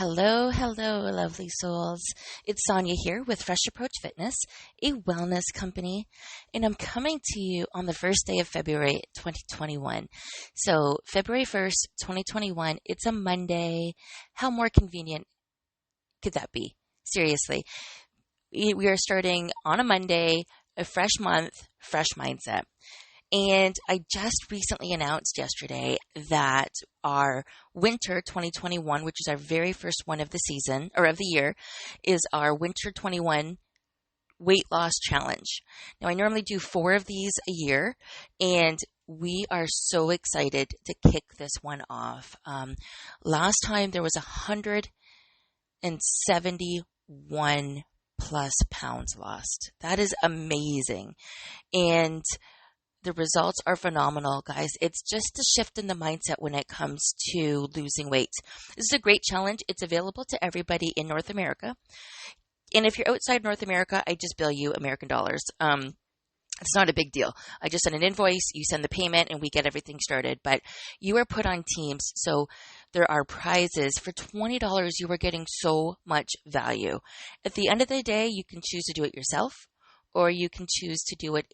Hello, hello, lovely souls. It's Sonia here with Fresh Approach Fitness, a wellness company, and I'm coming to you on the first day of February 2021. So, February 1st, 2021, it's a Monday. How more convenient could that be? Seriously. We are starting on a Monday, a fresh month, fresh mindset. And I just recently announced yesterday that our winter 2021, which is our very first one of the season or of the year, is our winter 21 weight loss challenge. Now, I normally do 4 of these a year, and we are so excited to kick this one off. Last time there was 171 plus pounds lost. That is amazing. And the results are phenomenal, guys. It's just a shift in the mindset when it comes to losing weight. This is a great challenge. It's available to everybody in North America. And if you're outside North America, I just bill you American dollars. It's not a big deal. I just send an invoice, you send the payment, and we get everything started. But you are put on teams, so there are prizes. For $20, you are getting so much value. At the end of the day, you can choose to do it yourself, or you can choose to do it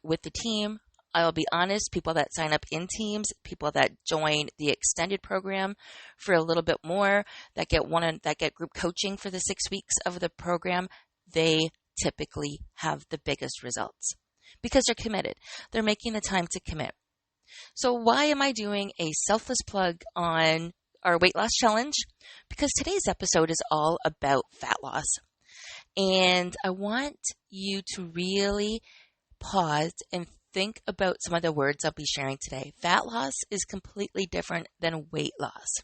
with the team. I'll be honest, people that sign up in teams, people that join the extended program for a little bit more, that get group coaching for the 6 weeks of the program, they typically have the biggest results because they're committed. They're making the time to commit. So why am I doing a selfless plug on our weight loss challenge? Because today's episode is all about fat loss. And I want you to really pause and think about some of the words I'll be sharing today. Fat loss is completely different than weight loss.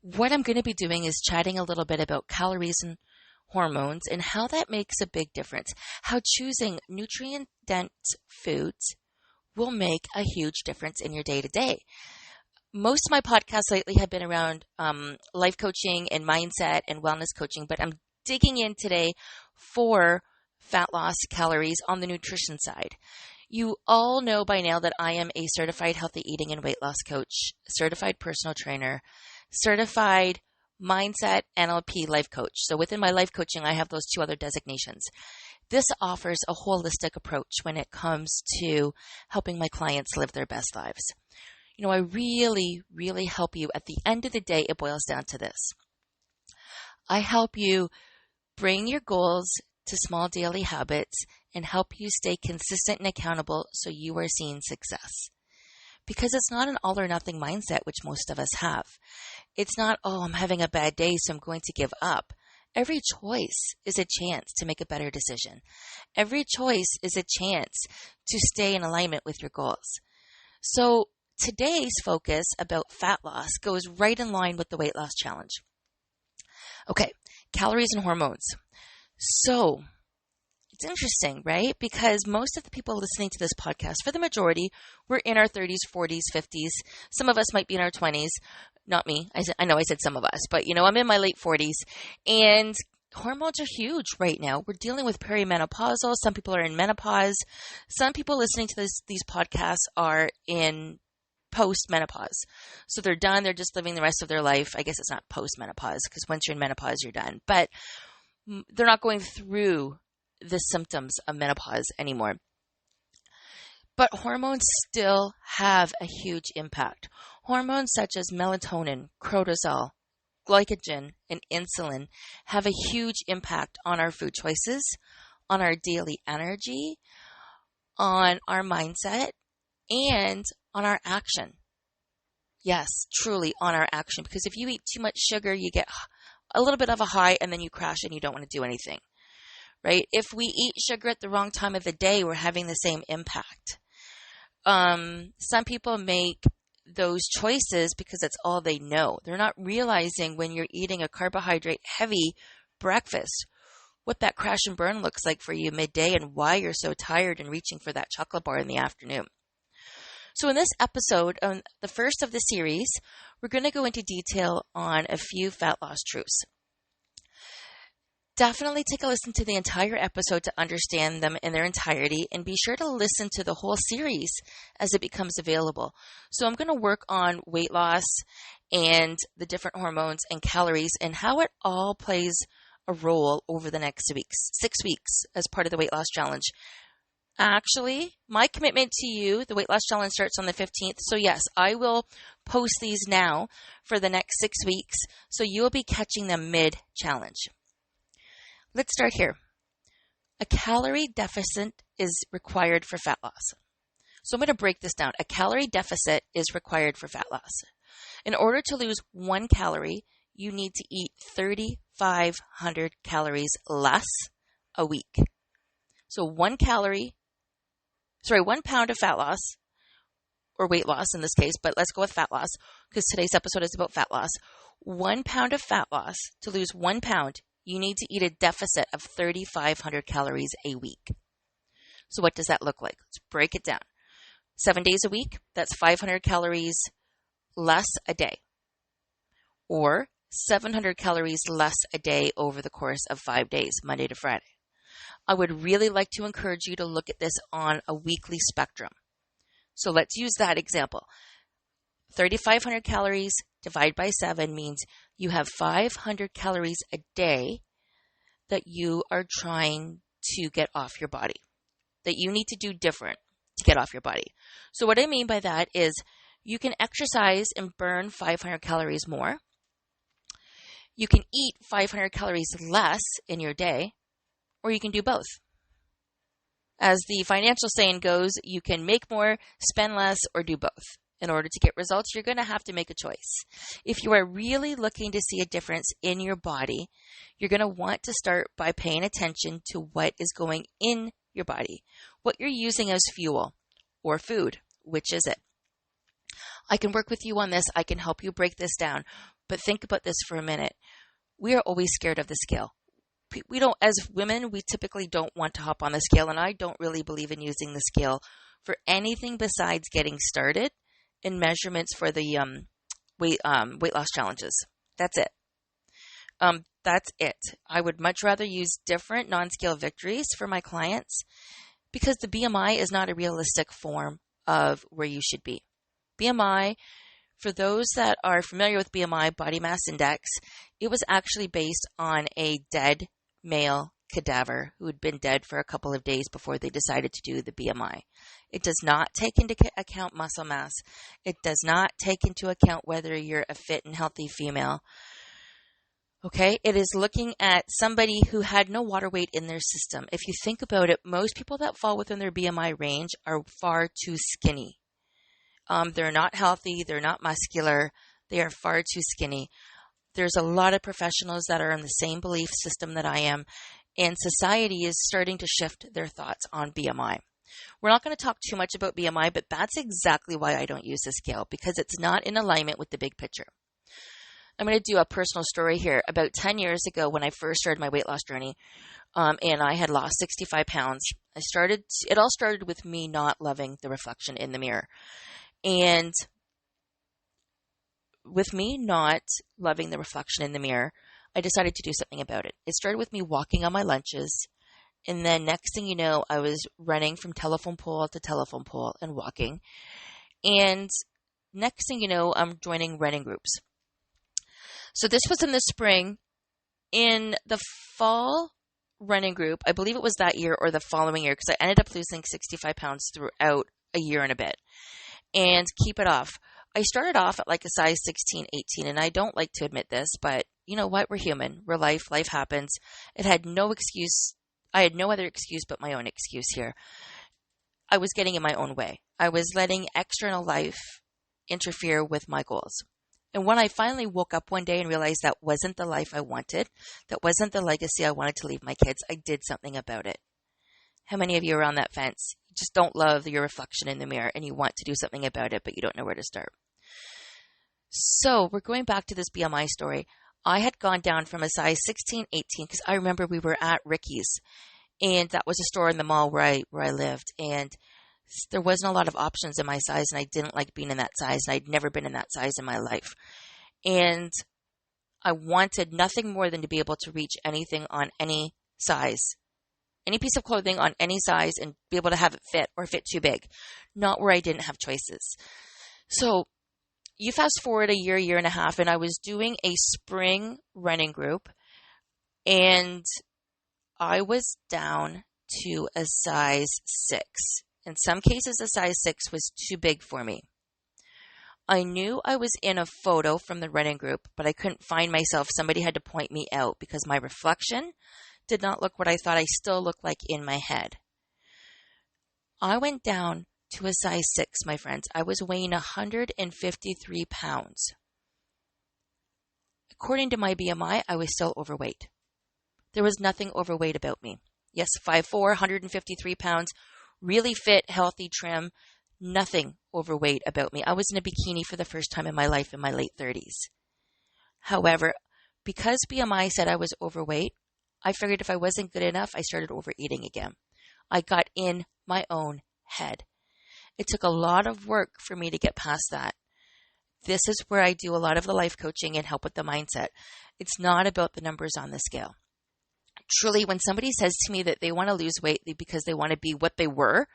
What I'm going to be doing is chatting a little bit about calories and hormones and how that makes a big difference. How choosing nutrient-dense foods will make a huge difference in your day-to-day. Most of my podcasts lately have been around life coaching and mindset and wellness coaching, but I'm digging in today for fat loss, calories on the nutrition side. You all know by now that I am a certified healthy eating and weight loss coach, certified personal trainer, certified mindset NLP life coach. So within my life coaching, I have those 2 other designations. This offers a holistic approach when it comes to helping my clients live their best lives. You know, I really, really help you. At the end of the day, it boils down to this. I help you bring your goals to small daily habits and help you stay consistent and accountable so you are seeing success. Because it's not an all or nothing mindset, which most of us have. It's not, I'm having a bad day, so I'm going to give up. Every choice is a chance to make a better decision. Every choice is a chance to stay in alignment with your goals. So today's focus about fat loss goes right in line with the weight loss challenge. Okay, calories and hormones. So it's interesting, right? Because most of the people listening to this podcast, for the majority, we're in our 30s, 40s, 50s. Some of us might be in our 20s. Not me. I know I said some of us, but I'm in my late 40s. And hormones are huge right now. We're dealing with perimenopausal. Some people are in menopause. Some people listening to these podcasts are in post-menopause. So they're done. They're just living the rest of their life. I guess it's not post-menopause because once you're in menopause, you're done. But they're not going through the symptoms of menopause anymore. But hormones still have a huge impact. Hormones such as melatonin, cortisol, glycogen, and insulin have a huge impact on our food choices, on our daily energy, on our mindset, and on our action. Yes, truly on our action. Because if you eat too much sugar, you get a little bit of a high and then you crash and you don't want to do anything, right? If we eat sugar at the wrong time of the day, we're having the same impact. Some people make those choices because it's all they know. They're not realizing when you're eating a carbohydrate heavy breakfast, what that crash and burn looks like for you midday and why you're so tired and reaching for that chocolate bar in the afternoon. So in this episode, the first of the series, we're going to go into detail on a few fat loss truths. Definitely take a listen to the entire episode to understand them in their entirety, and be sure to listen to the whole series as it becomes available. So I'm going to work on weight loss and the different hormones and calories and how it all plays a role over the next 6 weeks as part of the weight loss challenge. Actually, my commitment to you, the weight loss challenge starts on the 15th. So yes, I will post these now for the next 6 weeks. So you will be catching them mid-challenge. Let's start here. A calorie deficit is required for fat loss. So I'm going to break this down. A calorie deficit is required for fat loss. In order to lose 1 calorie, you need to eat 3,500 calories less a week. So 1 pound of fat loss, or weight loss in this case, but let's go with fat loss because today's episode is about fat loss. 1 pound of fat loss, to lose 1 pound, you need to eat a deficit of 3,500 calories a week. So what does that look like? Let's break it down. 7 days a week, that's 500 calories less a day, or 700 calories less a day over the course of 5 days, Monday to Friday. I would really like to encourage you to look at this on a weekly spectrum. So let's use that example. 3,500 calories divided by 7 means you have 500 calories a day that you are trying to get off your body, that you need to do different to get off your body. So what I mean by that is you can exercise and burn 500 calories more. You can eat 500 calories less in your day, or you can do both. As the financial saying goes, you can make more, spend less, or do both. In order to get results, you're going to have to make a choice. If you are really looking to see a difference in your body, you're going to want to start by paying attention to what is going in your body, what you're using as fuel or food. Which is it? I can work with you on this. I can help you break this down. But think about this for a minute. We are always scared of the scale. We don't, as women, we typically don't want to hop on the scale, and I don't really believe in using the scale for anything besides getting started in measurements for the weight loss challenges. That's it. That's it. I would much rather use different non-scale victories for my clients because the BMI is not a realistic form of where you should be. BMI, for those that are familiar with BMI, body mass index, it was actually based on a dead male cadaver who had been dead for a couple of days before they decided to do the BMI. It does not take into account muscle mass. It does not take into account whether you're a fit and healthy female. Okay, it is looking at somebody who had no water weight in their system. If you think about it, most people that fall within their BMI range are far too skinny. They're not healthy. They're not muscular. They are far too skinny. There's a lot of professionals that are in the same belief system that I am, and society is starting to shift their thoughts on BMI. We're not going to talk too much about BMI, but that's exactly why I don't use the scale, because it's not in alignment with the big picture. I'm going to do a personal story here. About 10 years ago, when I first started my weight loss journey, and I had lost 65 pounds, it all started with me not loving the reflection in the mirror. And with me not loving the reflection in the mirror, I decided to do something about it. It started with me walking on my lunches. And then next thing you know, I was running from telephone pole to telephone pole and walking. And next thing you know, I'm joining running groups. So this was in the spring. In the fall running group, I believe it was that year or the following year, because I ended up losing 65 pounds throughout a year and a bit. And keep it off. I started off at like a size 16, 18, and I don't like to admit this, but you know what? We're human. We're life. Life happens. It had no excuse. I had no other excuse but my own excuse here. I was getting in my own way. I was letting external life interfere with my goals. And when I finally woke up one day and realized that wasn't the life I wanted, that wasn't the legacy I wanted to leave my kids, I did something about it. How many of you are on that fence? You just don't love your reflection in the mirror and you want to do something about it, but you don't know where to start. So we're going back to this BMI story. I had gone down from a size 16, 18, because I remember we were at Ricky's, and that was a store in the mall where I lived, and there wasn't a lot of options in my size, and I didn't like being in that size, and I'd never been in that size in my life. And I wanted nothing more than to be able to reach anything on any size, any piece of clothing on any size, and be able to have it fit or fit too big, not where I didn't have choices. So You fast forward a year and a half, and I was doing a spring running group, and I was down to a size 6. In some cases, a size 6 was too big for me. I knew I was in a photo from the running group, but I couldn't find myself. Somebody had to point me out because my reflection did not look what I thought I still looked like in my head. I went down to a size 6, my friends. I was weighing 153 pounds. According to my BMI, I was still overweight. There was nothing overweight about me. Yes, 5'4", 153 pounds, really fit, healthy, trim, nothing overweight about me. I was in a bikini for the first time in my life in my late 30s. However, because BMI said I was overweight, I figured if I wasn't good enough, I started overeating again. I got in my own head. It took a lot of work for me to get past that. This is where I do a lot of the life coaching and help with the mindset. It's not about the numbers on the scale. Truly, when somebody says to me that they want to lose weight because they want to be what they were,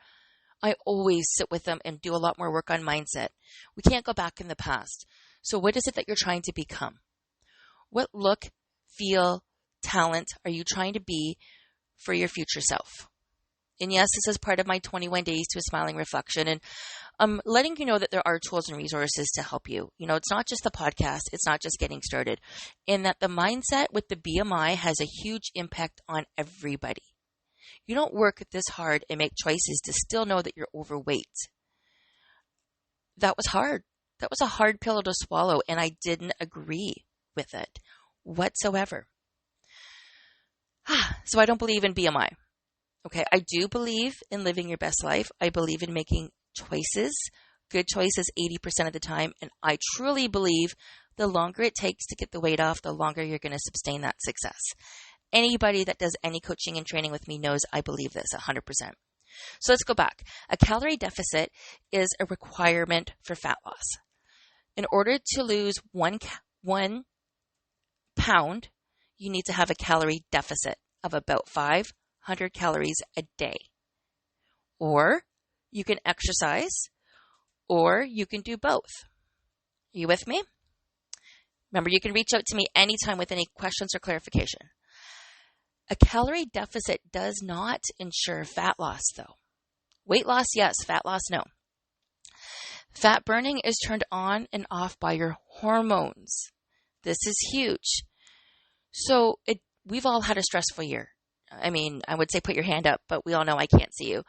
I always sit with them and do a lot more work on mindset. We can't go back in the past. So what is it that you're trying to become? What look, feel, talent are you trying to be for your future self? And yes, this is part of my 21 Days to a Smiling Reflection. And I'm letting you know that there are tools and resources to help you. You know, it's not just the podcast. It's not just getting started. And that the mindset with the BMI has a huge impact on everybody. You don't work this hard and make choices to still know that you're overweight. That was hard. That was a hard pill to swallow, and I didn't agree with it whatsoever. So I don't believe in BMI. Okay, I do believe in living your best life. I believe in making choices, good choices 80% of the time, and I truly believe the longer it takes to get the weight off, the longer you're going to sustain that success. Anybody that does any coaching and training with me knows I believe this 100%. So let's go back. A calorie deficit is a requirement for fat loss. In order to lose 1 pound, you need to have a calorie deficit of about 500 calories a day. Or you can exercise, or you can do both. Are you with me? Remember, you can reach out to me anytime with any questions or clarification. A calorie deficit does not ensure fat loss, though. Weight loss, yes. Fat loss, no. Fat burning is turned on and off by your hormones. This is huge. So we've all had a stressful year. I mean, I would say put your hand up, but we all know I can't see you.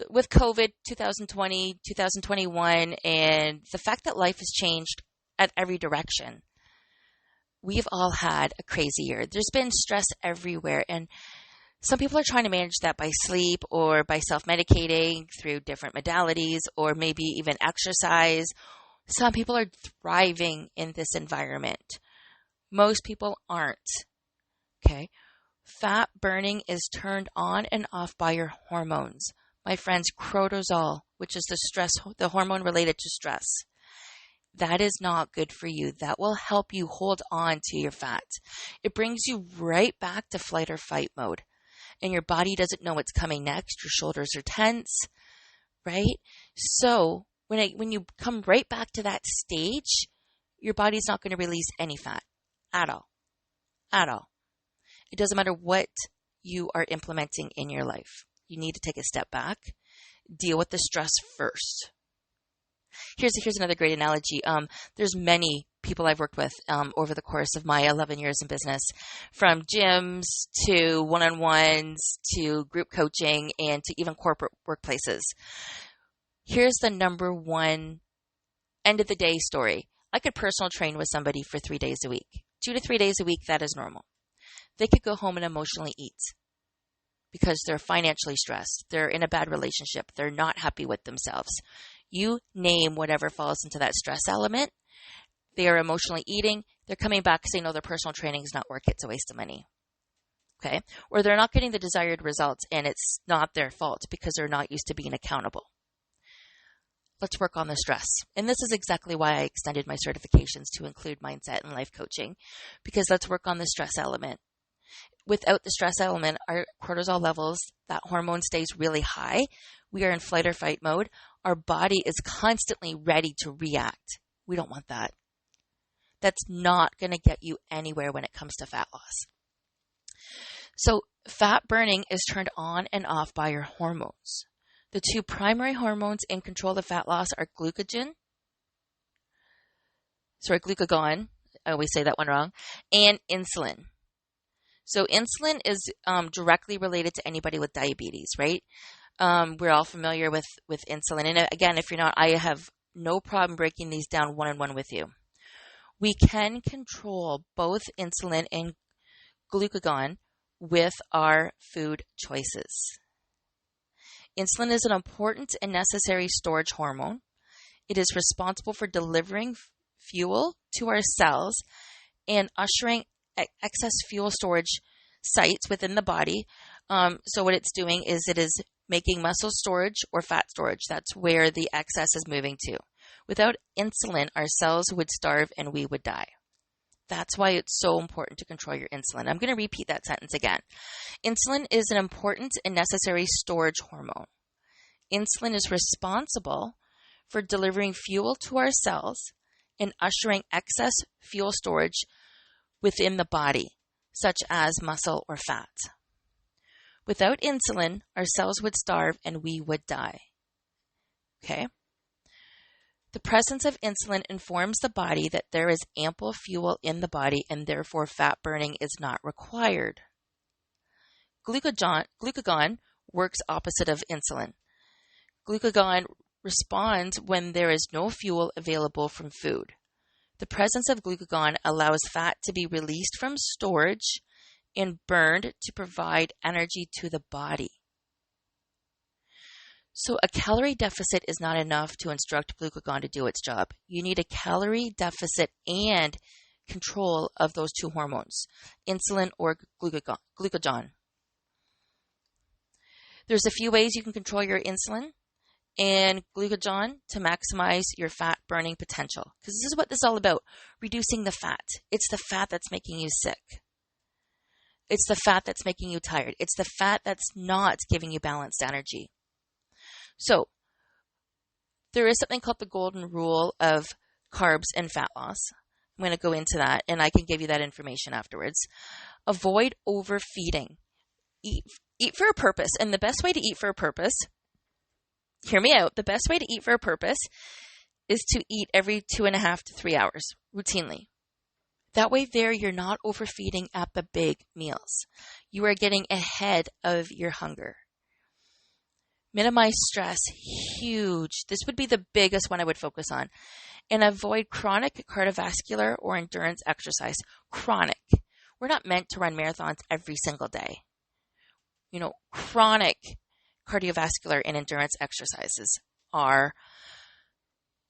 With COVID, 2020, 2021, and the fact that life has changed at every direction, we've all had a crazy year. There's been stress everywhere, and some people are trying to manage that by sleep or by self-medicating through different modalities or maybe even exercise. Some people are thriving in this environment. Most people aren't. Okay? Fat burning is turned on and off by your hormones. My friends, cortisol, which is the hormone related to stress. That is not good for you. That will help you hold on to your fat. It brings you right back to flight or fight mode. And your body doesn't know what's coming next. Your shoulders are tense, right? So when you come right back to that stage, your body's not going to release any fat at all. At all. It doesn't matter what you are implementing in your life. You need to take a step back, deal with the stress first. Here's another great analogy. There's many people I've worked with over the course of my 11 years in business, from gyms to one-on-ones to group coaching and to even corporate workplaces. Here's the number one end of the day story. I could personal train with somebody for 3 days a week. 2 to 3 days a week, that is normal. They could go home and emotionally eat because they're financially stressed. They're in a bad relationship. They're not happy with themselves. You name whatever falls into that stress element. They are emotionally eating. They're coming back saying, no, their personal training is not work. It's a waste of money. Okay. Or they're not getting the desired results and it's not their fault because they're not used to being accountable. Let's work on the stress. And this is exactly why I extended my certifications to include mindset and life coaching, because let's work on the stress element. Without the stress element, our cortisol levels, that hormone stays really high. We are in flight or fight mode. Our body is constantly ready to react. We don't want that. That's not going to get you anywhere when it comes to fat loss. So fat burning is turned on and off by your hormones. The two primary hormones in control of fat loss are glucagon. I always say that one wrong. And insulin. So insulin is directly related to anybody with diabetes, right? We're all familiar with insulin. And again, if you're not, I have no problem breaking these down one-on-one with you. We can control both insulin and glucagon with our food choices. Insulin is an important and necessary storage hormone. It is responsible for delivering fuel to our cells and ushering excess fuel storage sites within the body. So what it's doing is it is making muscle storage or fat storage. That's where the excess is moving to. Without insulin, our cells would starve and we would die. That's why it's so important to control your insulin. I'm going to repeat that sentence again. Insulin is an important and necessary storage hormone. Insulin is responsible for delivering fuel to our cells and ushering excess fuel storage within the body, such as muscle or fat. Without insulin, our cells would starve and we would die. Okay? The presence of insulin informs the body that there is ample fuel in the body and therefore fat burning is not required. Glucagon works opposite of insulin. Glucagon responds when there is no fuel available from food. The presence of glucagon allows fat to be released from storage and burned to provide energy to the body. So a calorie deficit is not enough to instruct glucagon to do its job. You need a calorie deficit and control of those two hormones, insulin or glucagon. There's a few ways you can control your insulin and glucagon to maximize your fat burning potential. Because this is what this is all about, reducing the fat. It's the fat that's making you sick. It's the fat that's making you tired. It's the fat that's not giving you balanced energy. So there is something called the golden rule of carbs and fat loss. I'm going to go into that, and I can give you that information afterwards. Avoid overfeeding. Eat for a purpose. And the best way to eat for a purpose, hear me out, the best way to eat for a purpose is to eat every 2.5 to 3 hours routinely. That way there, you're not overfeeding at the big meals. You are getting ahead of your hunger. Minimize stress, huge. This would be the biggest one I would focus on. And avoid chronic cardiovascular or endurance exercise. Chronic. We're not meant to run marathons every single day. Chronic cardiovascular and endurance exercises are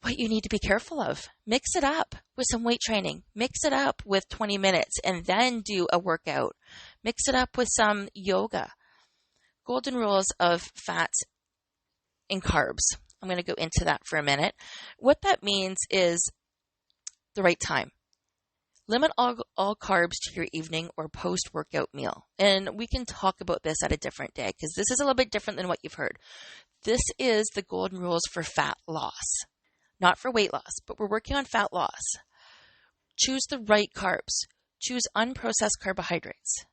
what you need to be careful of. Mix it up with some weight training. Mix it up with 20 minutes and then do a workout. Mix it up with some yoga. Golden rules of fats and carbs. I'm going to go into that for a minute. What that means is the right time. Limit all carbs to your evening or post-workout meal. And we can talk about this at a different day because this is a little bit different than what you've heard. This is the golden rules for fat loss, not for weight loss, but we're working on fat loss. Choose the right carbs. Choose unprocessed carbohydrates.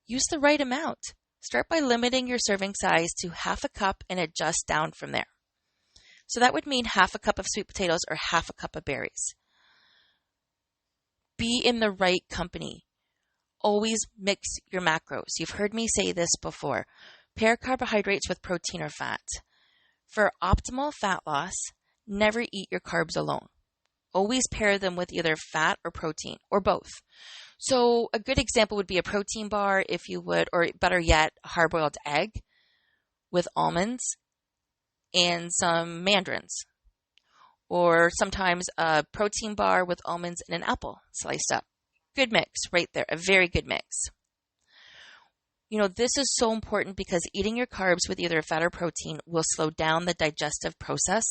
Use the right amount. Start by limiting your serving size to 1/2 cup and adjust down from there. So that would mean 1/2 cup of sweet potatoes or 1/2 cup of berries. Be in the right company. Always mix your macros. You've heard me say this before. Pair carbohydrates with protein or fat. For optimal fat loss, never eat your carbs alone. Always pair them with either fat or protein, or both. So a good example would be a protein bar, if you would, or better yet, a hard-boiled egg with almonds and some mandarins. Or sometimes a protein bar with almonds and an apple sliced up. Good mix right there, a very good mix. This is so important because eating your carbs with either fat or protein will slow down the digestive process,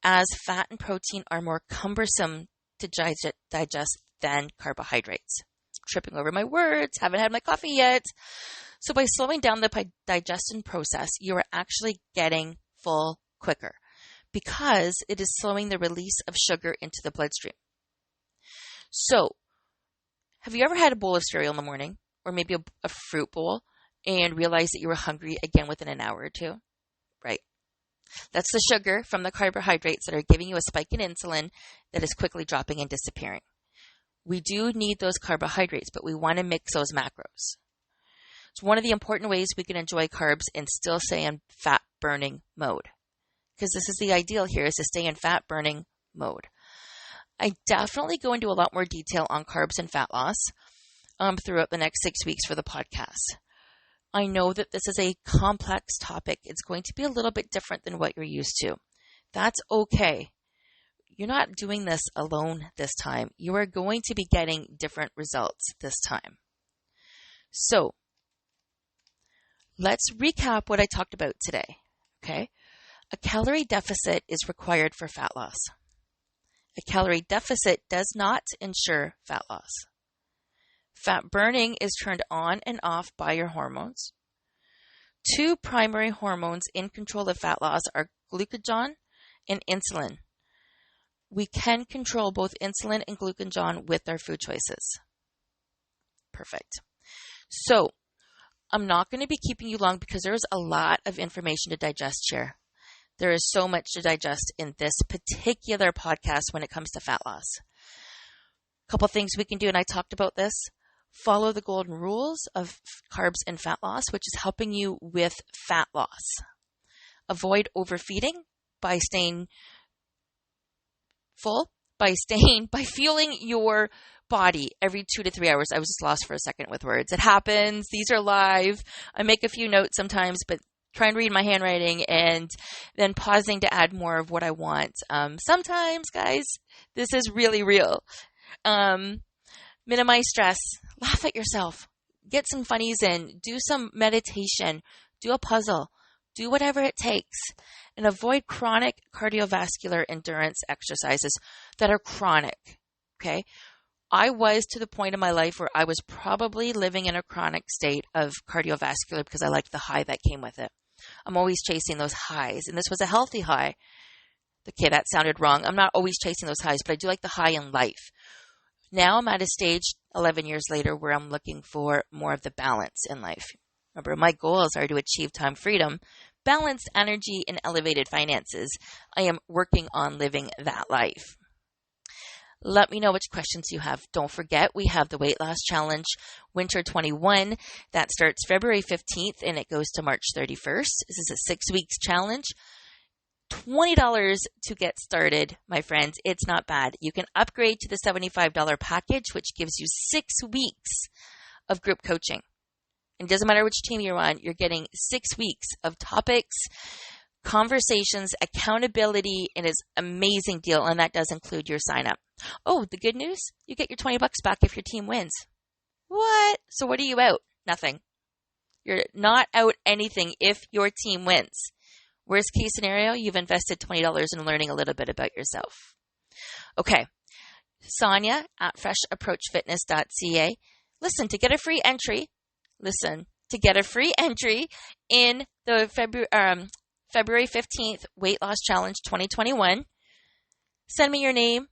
as fat and protein are more cumbersome to digest than carbohydrates. Tripping over my words, haven't had my coffee yet. So by slowing down the digestion process, you are actually getting full quicker. because it is slowing the release of sugar into the bloodstream. So, have you ever had a bowl of cereal in the morning, or maybe a fruit bowl, and realized that you were hungry again within an hour or two? Right. That's the sugar from the carbohydrates that are giving you a spike in insulin that is quickly dropping and disappearing. We do need those carbohydrates, but we want to mix those macros. It's one of the important ways we can enjoy carbs and still stay in fat burning mode. Because this is the ideal here, is to stay in fat burning mode. I definitely go into a lot more detail on carbs and fat loss throughout the next 6 weeks for the podcast. I know that this is a complex topic. It's going to be a little bit different than what you're used to. That's okay. You're not doing this alone this time. You are going to be getting different results this time. So, let's recap what I talked about today, okay? A calorie deficit is required for fat loss. A calorie deficit does not ensure fat loss. Fat burning is turned on and off by your hormones. 2 primary hormones in control of fat loss are glucagon and insulin. We can control both insulin and glucagon with our food choices. Perfect. So, I'm not going to be keeping you long because there's a lot of information to digest here. There is so much to digest in this particular podcast when it comes to fat loss. A couple things we can do, and I talked about this. Follow the golden rules of carbs and fat loss, which is helping you with fat loss. Avoid overfeeding by staying full, by fueling your body every 2 to 3 hours. I was just lost for a second with words. It happens. These are live. I make a few notes sometimes, but try and read my handwriting and then pausing to add more of what I want. Sometimes, guys, this is really real. Minimize stress. Laugh at yourself. Get some funnies in. Do some meditation. Do a puzzle. Do whatever it takes. And avoid chronic cardiovascular endurance exercises that are chronic. Okay? I was to the point in my life where I was probably living in a chronic state of cardiovascular because I liked the high that came with it. I'm always chasing those highs. And this was a healthy high. Okay, that sounded wrong. I'm not always chasing those highs, but I do like the high in life. Now I'm at a stage 11 years later where I'm looking for more of the balance in life. Remember, my goals are to achieve time freedom, balanced energy, and elevated finances. I am working on living that life. Let me know which questions you have. Don't forget, we have the Weight Loss Challenge Winter 21. That starts February 15th and it goes to March 31st. This is a 6 weeks challenge. $20 to get started, my friends. It's not bad. You can upgrade to the $75 package, which gives you 6 weeks of group coaching. And it doesn't matter which team you're on, you're getting 6 weeks of topics, conversations, accountability, and it's an amazing deal. And that does include your sign up. Oh, the good news, you get your $20 back if your team wins. What? So what are you out? Nothing. You're not out anything if your team wins. Worst case scenario, you've invested $20 in learning a little bit about yourself. Okay, Sonia at freshapproachfitness.ca. Listen, to get a free entry in the February 15th Weight Loss Challenge 2021, send me your name,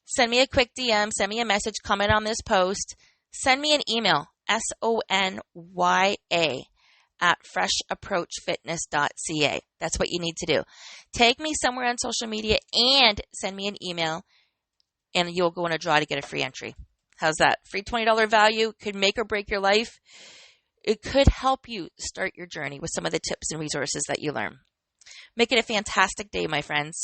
send me a quick DM, send me a message, comment on this post, send me an email, SONYA at freshapproachfitness.ca. That's what you need to do. Tag me somewhere on social media and send me an email, and you'll go on a draw to get a free entry. How's that? Free $20 value could make or break your life. It could help you start your journey with some of the tips and resources that you learn. Make it a fantastic day, my friends.